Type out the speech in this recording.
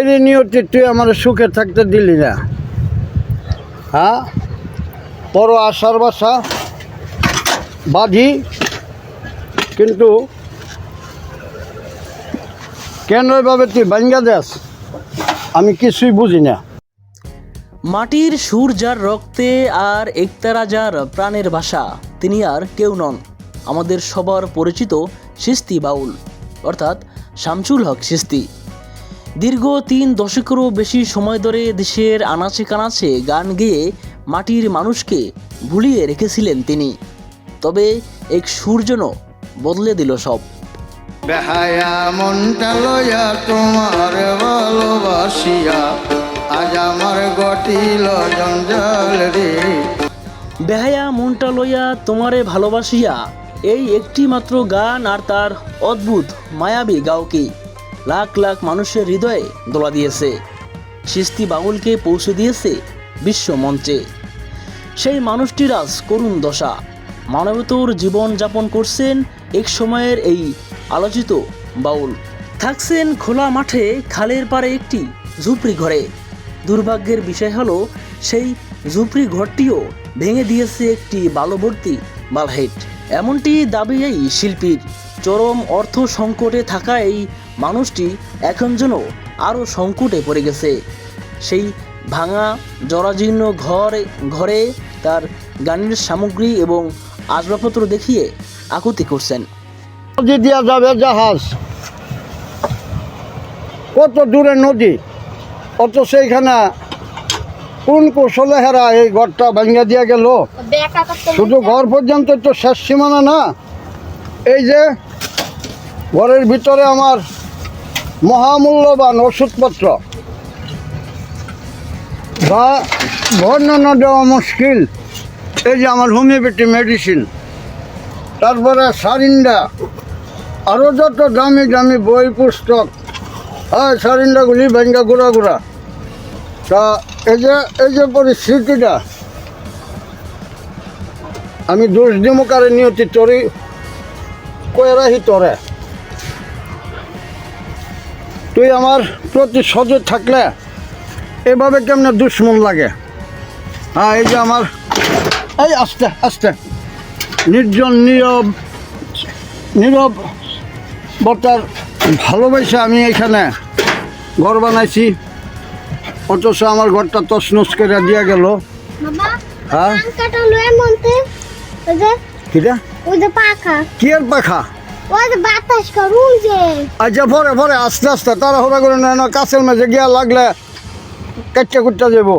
এই নিয়তি তুই আমার সুখে থাকতে দিলি না, হ্যাঁ? বড় আশার বাসা বাঁধি, কিন্তু কেন এভাবে তুই ভাঙ্গা দেস আমি কিছুই বুঝি না। মাটির সুর যার রক্তে আর একতারা যার প্রাণের ভাষা, তিনি আর কেউ নন, আমাদের সবার পরিচিত চিশতি বাউল, অর্থাৎ শামসুল হক চিশতি। দীর্ঘ 3 দশকেরও বেশি সময় ধরে দেশের আনাচে কানাচে গান গেয়ে মাটির মানুষকে ভুলিয়ে রেখেছিলেন তিনি। তবে এক সুর যেন বদলে দিল সব। বেহায়া মনটা লইয়া তোমার ভালোবাসিয়া আজ আমার গটিল জঞ্জাল রে। বেহায়া মনটা লইয়া তোমারে ভালোবাসিয়া, এই একটি মাত্র গান আর তার অদ্ভুত মায়াবী গাওকে লাখ লাখ মানুষের হৃদয়ে দোলা দিয়েছে, চিশতি বাউলকে পৌঁছে দিয়েছে বিশ্ব মঞ্চে। সেই মানুষটির আজ করুণ দশা, মানবতর জীবন যাপন করছেন এক সময়ের এই আলোচিত বাউল। থাকছেন খোলা মাঠে খালের পাড়ে একটি ঝুপড়ি ঘরে। দুর্ভাগ্যের বিষয় হলো সেই ঝুপড়ি ঘরটিও ভেঙে দিয়েছে একটি বালুভর্তি বালহেট। এমনটি দাবি এই শিল্পীর। চরম অর্থ সংকটে থাকা এই মানুষটি এখন যেন আরও সংকটে পড়ে গেছে। সেই ভাঙা জরাজীর্ণ ঘরে তার গানের সামগ্রী এবং আসবাবপত্র দেখিয়ে আকুতি করছেন। নদী দিয়া যাবে জাহাজ, কত দূরে নদী, অত সেইখানে কোন কৌশলে হেরা এই ঘরটা ভাঙ্গা দিয়া গেল। শুধু ঘর পর্যন্ত তো শেষ সীমানা না, এই যে ঘরের ভিতরে আমার মহামূল্যবান ওষুধপত্র বা বর্ণনা দেওয়া মুশকিল। এই যে আমার হোমিওপ্যাথি মেডিসিন, তারপরে সারিন্ডা, আরও যত দামি দামি বই পুস্তক, হ্যাঁ সারিন্ডাগুলি ভাঙ্গা গুঁড়া গুঁড়া। তা এই যে পরিস্থিতিটা, আমি দোষ দিমকারে নিয়তি তরি কয়ে রাখি তরে। তুই আমার প্রতি সজোর থাকলে এভাবে কেমনে দুশ্মন লাগে। হ্যাঁ এই যে আমার এই আস্তে আস্তে নির্জন নীরব বতার ভালোবাসা আমি এখানে ঘর বানাইছি, অথচ আমার ঘরটা তছনছ করে দিয়া গেল। হ্যাঁ কি আর পাখা? আচ্ছা পরে আস্তে আস্তে তাড়াহুড়া করে কাছের মাঝে গিয়া লাগলে কাচ্চা কুচ্চা যাবো।